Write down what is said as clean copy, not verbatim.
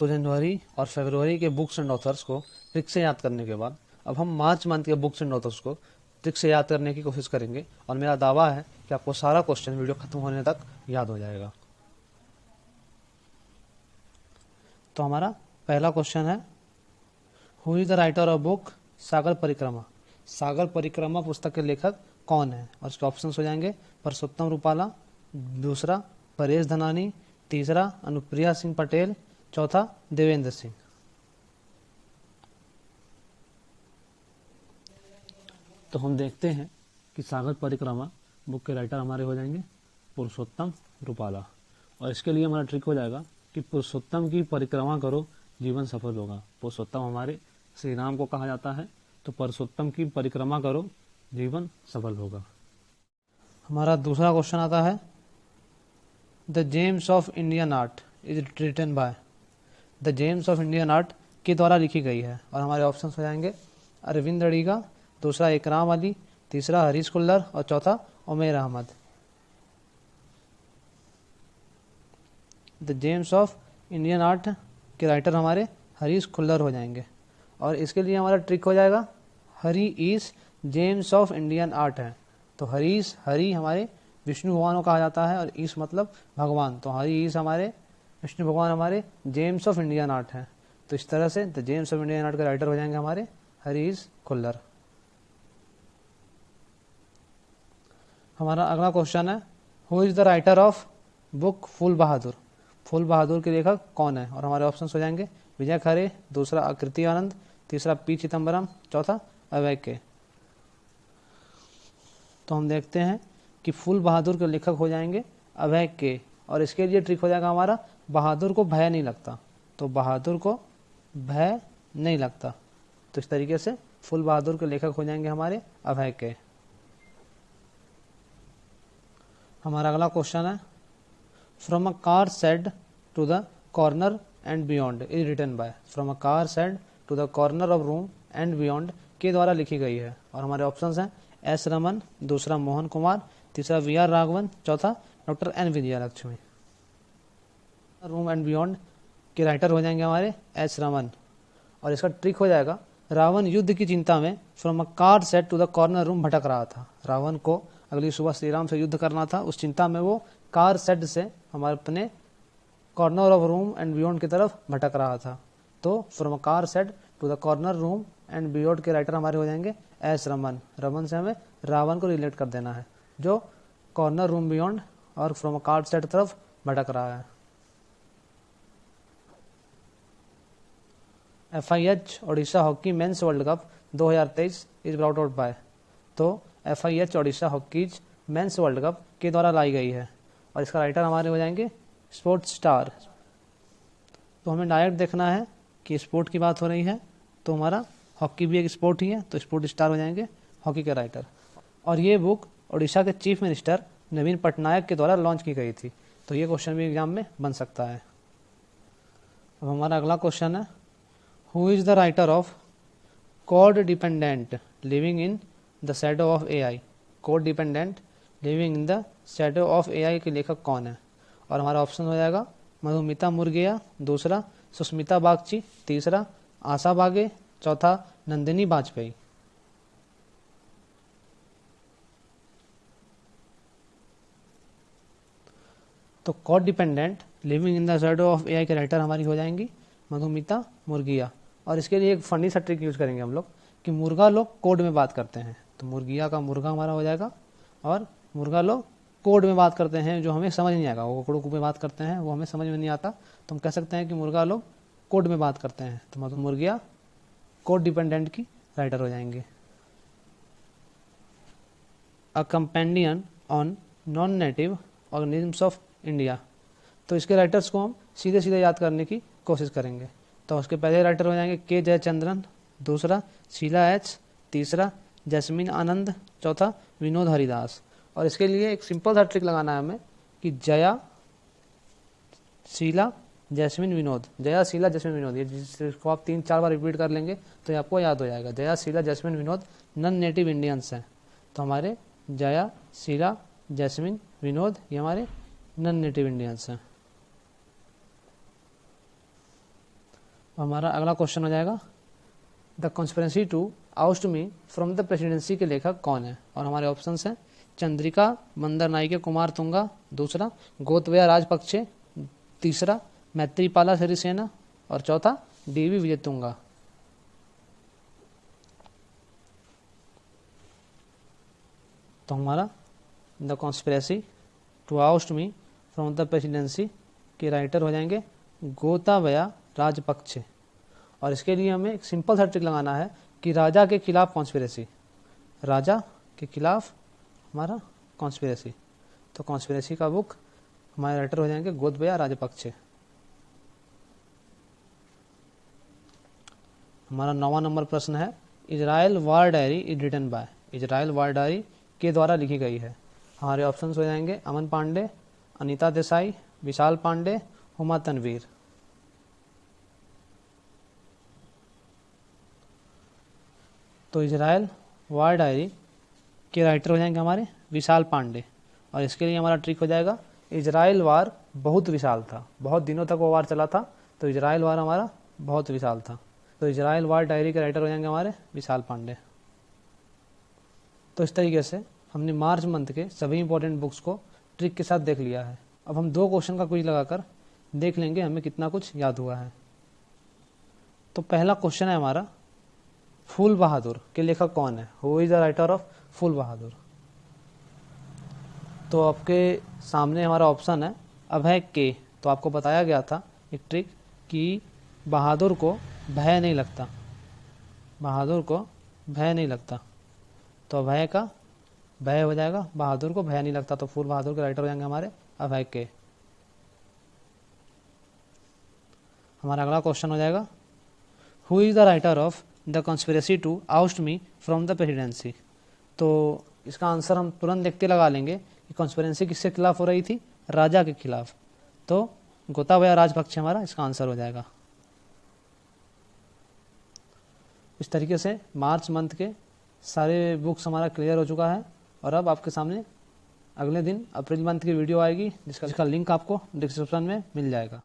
तो जनवरी और फरवरी के बुक्स एंड ऑथर्स को ट्रिक से याद करने के बाद अब हम मार्च मंथ के बुक्स एंड ऑथर्स को ट्रिक से याद करने की कोशिश करेंगे और मेरा दावा है कि आपको सारा क्वेश्चन वीडियो खत्म होने तक याद हो जाएगा। तो हमारा पहला क्वेश्चन है, who is the writer of book Sagar Parikrama. Sagar परिक्रमा पुस्तक के लेखक कौन है? और इसके ऑप्शंस हो जाएंगे परसोत्तम रूपाला, दूसरा परेश धनानी, तीसरा अनुप्रिया सिंह पटेल, चौथा देवेंद्र सिंह। तो हम देखते हैं कि सागर परिक्रमा बुक के राइटर हमारे हो जाएंगे पुरुषोत्तम रूपाला। और इसके लिए हमारा ट्रिक हो जाएगा कि पुरुषोत्तम की परिक्रमा करो जीवन सफल होगा। पुरुषोत्तम हमारे श्री राम को कहा जाता है, तो पुरुषोत्तम की परिक्रमा करो जीवन सफल होगा। हमारा दूसरा क्वेश्चन आता है, the gems of Indian art is written by. The gems of Indian art के द्वारा लिखी गई है और हमारे ऑप्शंस हो जाएंगे अरविंद अड़ीगा, दूसरा इकराम अली, तीसरा हरीश कुल्लर और चौथा Umer Ahmed. The gems of Indian art के राइटर हमारे हरीश कुल्लर हो जाएंगे और इसके लिए हमारा ट्रिक हो जाएगा Hari is gems of Indian art है। तो हरी हमारे विष्णु भगवान को कहा जाता है और ईस मतलब भगवान, तो हरी ईस हमारे विष्णु भगवान हमारे जेम्स ऑफ इंडियन आर्ट है। तो इस तरह से the gems of Indian art के राइटर हो जाएंगे हमारे हरीश कुल्लर। हमारा अगला क्वेश्चन है, who is the writer of book Phool Bahadur. Phool Bahadur के लेखक कौन है? और हमारे ऑप्शंस हो जाएंगे विजय खरे, दूसरा आकृति आनंद, तीसरा पी चिदम्बरम, चौथा अभय के। तो हम देखते हैं कि फूल बहादुर के लेखक हो जाएंगे अभय के और इसके लिए ट्रिक हो जाएगा हमारा बहादुर को भय नहीं लगता। तो बहादुर को भय नहीं लगता, तो इस तरीके से फूल बहादुर के लेखक हो जाएंगे हमारे अभय के। हमारा अगला क्वेश्चन है, from a car shed to the corner and beyond is written by. From a car shed to the corner of room and beyond के द्वारा लिखी गई है और हमारे ऑप्शंस हैं एस रमन, दूसरा मोहन कुमार, तीसरा वी आर राघवन, चौथा doctor N Vijayalakshmi. Room and beyond के राइटर हो जाएंगे हमारे एस रमन और इसका ट्रिक हो जाएगा रावण युद्ध की चिंता में from a car set to the corner room भटक रहा था। रावण को अगली सुबह श्री राम से युद्ध करना था, उस चिंता में वो कार सेट से हमारे अपने corner of room and beyond की तरफ भटक रहा था। तो from a car set to the corner room and beyond के राइटर हमारे हो जाएंगे एस रमन। रमन से हमें रावण को रिलेट कर देना है जो कॉर्नर रूम बियॉन्ड और फ्रॉम अ कार सेट तरफ भटक रहा है। FIH Odisha hockey mains world cup 2023 is brought out by. तो FIH Odisha hockeys mains world cup के द्वारा लाई गई है और इसका राइटर हमारे हो जाएंगे स्पोर्ट्स स्टार। तो हमें डायरेक्ट देखना है कि स्पोर्ट की बात हो रही है, तो हमारा हॉकी भी एक स्पोर्ट ही है, तो स्पोर्ट स्टार हो जाएंगे हॉकी के राइटर। और ये बुक ओडिशा के चीफ मिनिस्टर नवीन पटनायक के द्वारा लॉन्च की गई थी, तो ये क्वेश्चन भी एग्जाम में बन सकता है। अब हमारा अगला क्वेश्चन है, who is the writer of code dependent living in the shadow of AI। Code dependent living in the shadow of AI के लेखक कौन है? और हमारा ऑप्शन हो जाएगा मधुमिता मुर्गिया, दूसरा सुस्मिता बागची, तीसरा आशा बागे, चौथा नंदिनी वाजपेयी। तो code dependent living in the shadow of AI के राइटर हमारी हो जाएंगी मधुमिता मुर्गिया। और इसके लिए एक फनी सा ट्रिक यूज करेंगे हम लोग कि मुर्गा लोग कोड में बात करते हैं, तो मुर्गिया का मुर्गा हमारा हो जाएगा और मुर्गा लोग कोड में बात करते हैं जो हमें समझ नहीं आएगा। वो कोड में बात करते हैं वो हमें समझ में नहीं आता, तो हम कह सकते हैं कि मुर्गा लोग कोड में बात करते हैं, तो मुर्गिया कोड डिपेंडेंट की राइटर हो जाएंगे। A compendium on non native organisms of India. तो इसके राइटर्स को हम सीधे सीधे याद करने की कोशिश करेंगे। तो उसके पहले राइटर हो जाएंगे के जयचंद्रन, दूसरा शीला एच, तीसरा जैस्मिन आनंद, चौथा विनोद हरिदास। और इसके लिए एक सिंपल सा ट्रिक लगाना है हमें कि जया शीला जैस्मिन विनोद, जया शीला जैस्मिन विनोद, ये जिसको आप 3-4 बार रिपीट कर लेंगे तो आपको याद हो जाएगा। Jaya Sheela Jasmine Vinod non native Indians हैं, तो हमारे जया शीला जैस्मिन विनोद ये हमारे नॉन नेटिव इंडियंस हैं। हमारा अगला क्वेश्चन हो जाएगा the conspiracy to oust me from the presidency के लेखक कौन है। और हमारे ऑप्शंस हैं चंद्रिका मंदर नायके कुमार तुंगा, दूसरा गोतबया राजपक्षे, तीसरा मैत्रीपाला सिरिसेना और चौथा डीवी विजय तुंगा। तो हमारा the conspiracy to oust me from the presidency के राइटर हो जाएंगे गोताबया राजपक्षे। और इसके लिए हमें एक सिंपल सा ट्रिक लगाना है कि राजा के खिलाफ कॉन्स्पिरेसी, राजा के खिलाफ हमारा कॉन्स्पिरेसी। तो कॉन्स्पिरेसी का बुक हमारे राइटर हो जाएंगे गोताबया राजपक्षे। हमारा 9वां नंबर प्रश्न है Israel war diary is written by. Israel war diary के द्वारा लिखी गई है। हमारे ऑप्शंस हो जाएंगे अमन पांडे, अनीता देसाई, विशाल पांडे, हुमा तनवीर। तो इजराइल वार डायरी के राइटर हो जाएंगे हमारे विशाल पांडे। और इसके लिए हमारा ट्रिक हो जाएगा इजराइल वार बहुत विशाल था, बहुत दिनों तक वो वार चला था, तो इजराइल वार हमारा बहुत विशाल था। तो इजराइल वार डायरी के राइटर हो जाएंगे हमारे विशाल पांडे। तो इस तरीके से हमने मार्च मंथ के सभी इंपॉर्टेंट बुक्स को ट्रिक के साथ देख लिया है। अब हम 2 क्वेश्चन का क्विज लगाकर देख लेंगे हमें कितना कुछ याद हुआ है। तो पहला क्वेश्चन है हमारा फूल बहादुर के लेखक कौन है, who is the writer of Phool Bahadur. तो आपके सामने हमारा ऑप्शन है अभय के। तो आपको बताया गया था एक ट्रिक कि बहादुर को भय नहीं लगता, बहादुर को भय नहीं लगता। तो अभय का भय हो जाएगा, बहादुर को भय नहीं लगता। तो फूल बहादुर के राइटर हो जाएंगे हमारे अभय के। हमारा अगला क्वेश्चन हो जाएगा who is the writer of the conspiracy to oust me from the presidency. तो इसका आंसर हम तुरंत देखते लगा लेंगे कि कॉन्स्पिरेसी किसके खिलाफ हो रही थी, राजा के खिलाफ। तो गोताबया राजपक्षे हमारा इसका आंसर हो जाएगा। इस तरीके से मार्च मंथ के सारे बुक्स हमारा क्लियर हो चुका है। और अब आपके सामने अगले दिन अप्रैल मंथ की वीडियो आएगी जिसका लिंक आपको डिस्क्रिप्शन में मिल जाएगा।